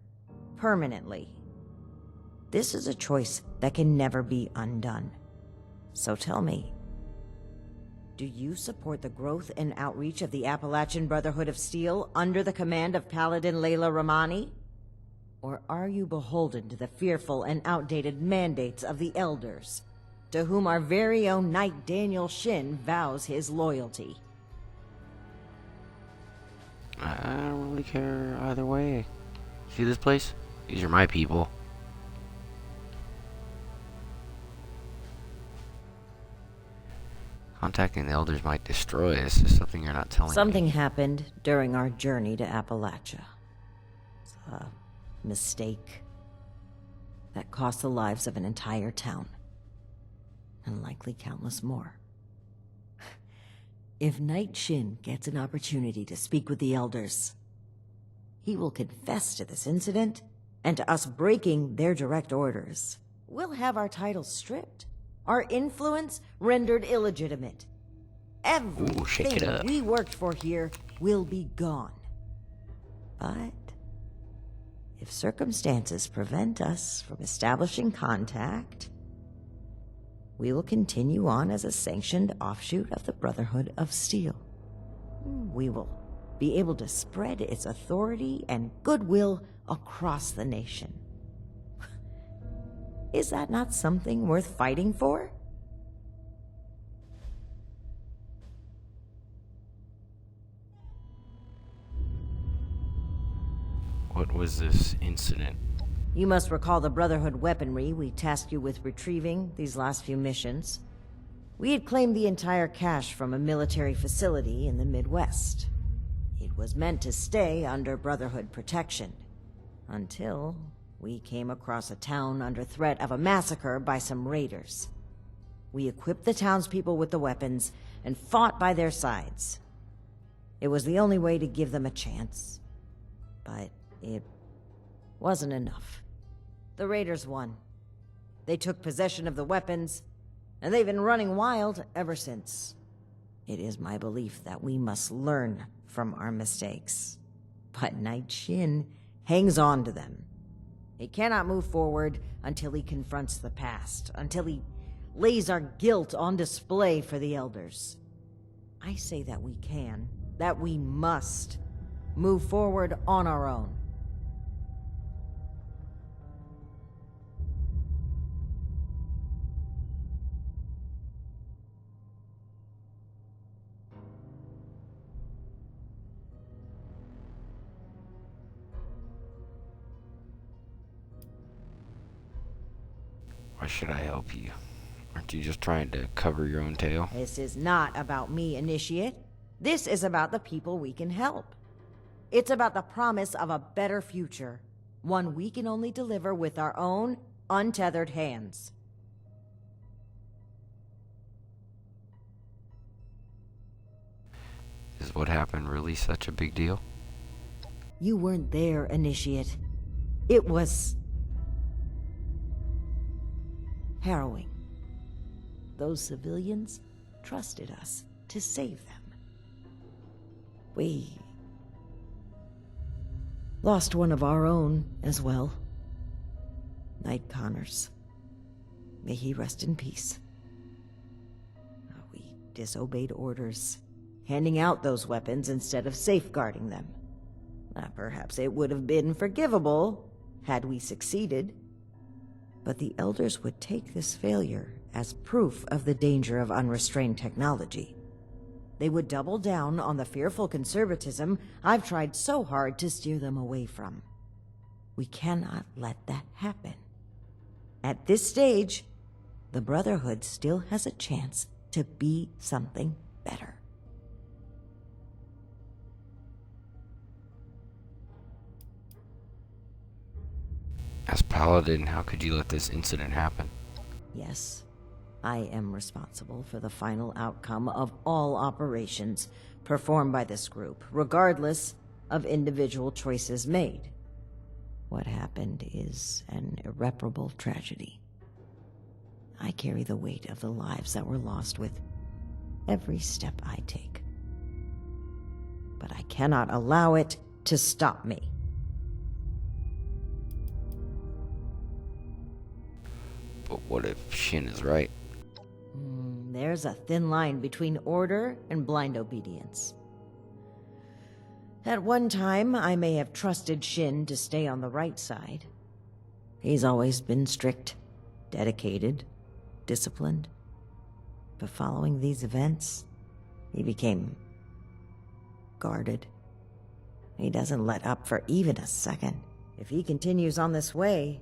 Permanently. This is a choice that can never be undone. So tell me, do you support the growth and outreach of the Appalachian Brotherhood of Steel under the command of Paladin Layla Romani? Or are you beholden to the fearful and outdated mandates of the Elders, to whom our very own Knight Daniel Shin vows his loyalty? I don't really care either way. See this place? These are my people. Contacting the Elders might destroy us. Is something you're not telling Something me. happened during our journey to Appalachia. It's a mistake that cost the lives of an entire town, and likely countless more. If Knight Shin gets an opportunity to speak with the Elders, he will confess to this incident and to us breaking their direct orders. We'll have our titles stripped, our influence rendered illegitimate. Ooh, shake it Everything up. we worked for here will be gone. But if circumstances prevent us from establishing contact, we will continue on as a sanctioned offshoot of the Brotherhood of Steel. We will be able to spread its authority and goodwill across the nation. Is that not something worth fighting for? What was this incident? You must recall the Brotherhood weaponry we tasked you with retrieving these last few missions. We had claimed the entire cache from a military facility in the Midwest. It was meant to stay under Brotherhood protection, until we came across a town under threat of a massacre by some raiders. We equipped the townspeople with the weapons and fought by their sides. It was the only way to give them a chance, but it wasn't enough. The raiders won. They took possession of the weapons, and they've been running wild ever since. It is my belief that we must learn from our mistakes. But Knight Shin hangs on to them. He cannot move forward until he confronts the past, until he lays our guilt on display for the Elders. I say that we can, that we must, move forward on our own. Why should I help you? Aren't you just trying to cover your own tail? This is not about me, Initiate. This is about the people we can help. It's about the promise of a better future, one we can only deliver with our own, untethered hands. Is what happened really such a big deal? You weren't there, Initiate. It was harrowing. Those civilians trusted us to save them. We lost one of our own as well. Knight Connors. May he rest in peace. We disobeyed orders, handing out those weapons instead of safeguarding them. Perhaps it would have been forgivable had we succeeded. But the Elders would take this failure as proof of the danger of unrestrained technology. They would double down on the fearful conservatism I've tried so hard to steer them away from. We cannot let that happen. At this stage, the Brotherhood still has a chance to be something better. Paladin, how could you let this incident happen? Yes, I am responsible for the final outcome of all operations performed by this group, regardless of individual choices made. What happened is an irreparable tragedy. I carry the weight of the lives that were lost with every step I take. But I cannot allow it to stop me. But what if Shin is right? There's a thin line between order and blind obedience. At one time, I may have trusted Shin to stay on the right side. He's always been strict, dedicated, disciplined. But following these events, he became guarded. He doesn't let up for even a second. If he continues on this way,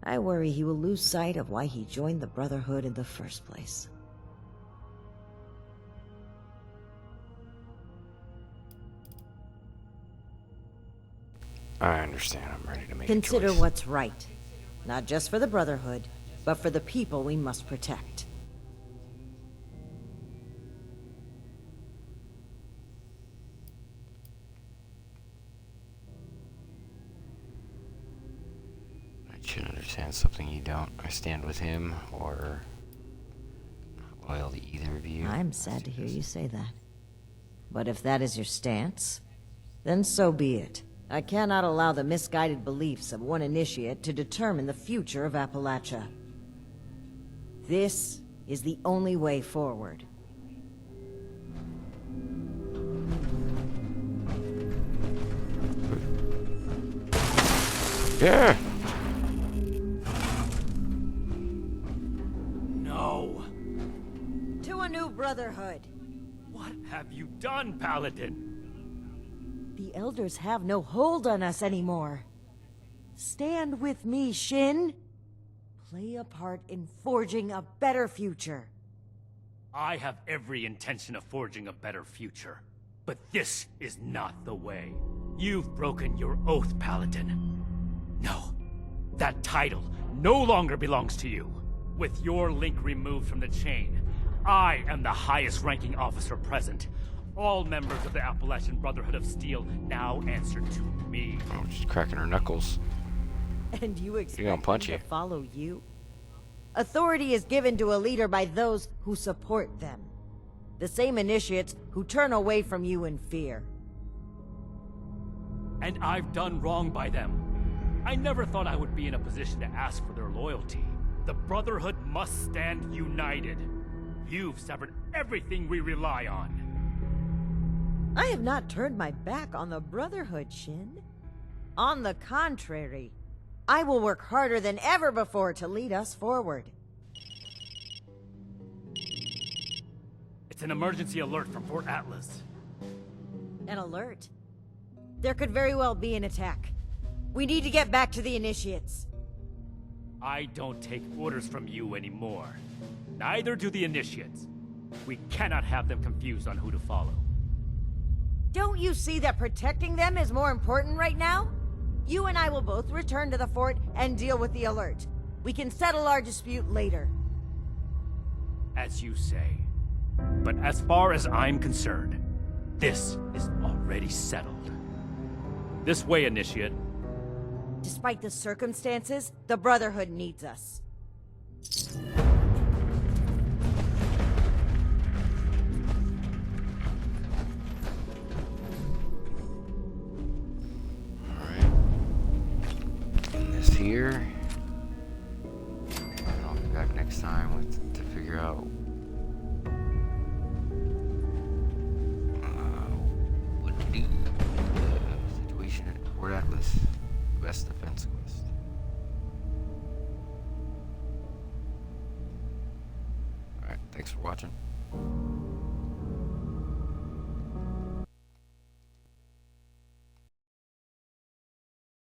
I worry he will lose sight of why he joined the Brotherhood in the first place. I understand. I'm ready to make Consider a choice. what's right. Not just for the Brotherhood, but for the people we must protect. I should understand something you don't. I stand with him, or not loyal to either of you. I'm sad to hear you say that. But if that is your stance, then so be it. I cannot allow the misguided beliefs of one initiate to determine the future of Appalachia. This is the only way forward. Yeah! No. To a new Brotherhood. What have you done, Paladin? The Elders have no hold on us anymore. Stand with me, Shin. Play a part in forging a better future. I have every intention of forging a better future. But this is not the way. You've broken your oath, Paladin. No, that title no longer belongs to you. With your link removed from the chain, I am the highest-ranking officer present. All members of the Appalachian Brotherhood of Steel now answer to me. Oh, she's cracking her knuckles. And you expect gonna punch me you. to follow you? Authority is given to a leader by those who support them. The same initiates who turn away from you in fear. And I've done wrong by them. I never thought I would be in a position to ask for their loyalty. The Brotherhood must stand united. You've severed everything we rely on. I have not turned my back on the Brotherhood, Shin. On the contrary, I will work harder than ever before to lead us forward. It's an emergency alert from Fort Atlas. An alert. There could very well be an attack. We need to get back to the initiates. I don't take orders from you anymore. Neither do the initiates. We cannot have them confused on who to follow. Don't you see that protecting them is more important right now? You and I will both return to the fort and deal with the alert. We can settle our dispute later. As you say. But as far as I'm concerned, this is already settled. This way, Initiate. Despite the circumstances, the Brotherhood needs us. Alright. And this here. And I'll be back next time to figure out what to do with the situation at Fort Atlas. Best defense quest. Alright, thanks for watching.